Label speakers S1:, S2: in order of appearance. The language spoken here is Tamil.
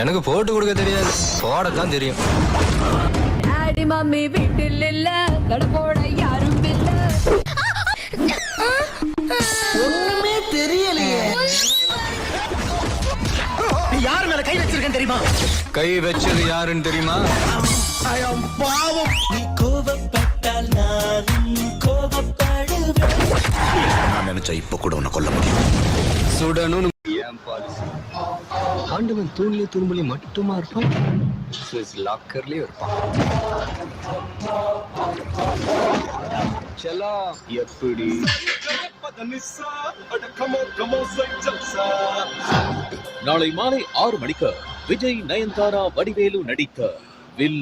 S1: எனக்கு போட்டு கொடுக்க தெரியாது, போடத்தான் தெரியும்.
S2: டாடி மம்மி வீட்டில் இல்ல, கடை போட யாரும் இல்ல.
S3: ஒண்ணுமே தெரியலையே. யார் மேல கை வச்சிருக்கேன் தெரியுமா?
S1: கை வச்சது யாருன்னு தெரியுமா?
S3: பாவம்.
S4: நீ கோபப்பட்டால் நானும் கோபப்படுவேன்.
S5: நான் நினைச்சா இப்ப கூட உன்னை கொல்ல முடியும்.
S1: சுடணும் என் பாலிசி. ஆண்டவன் தூண்லி துரும்புலி மட்டுமா இருப்பான், ஸ்விஸ் லாக்கர்லயும் இருப்பான். செல்லா எப்படி
S6: நாளை மாலை 6 மணிக்கு விஜய், நயன்தாரா, வடிவேலு நடித்த வில்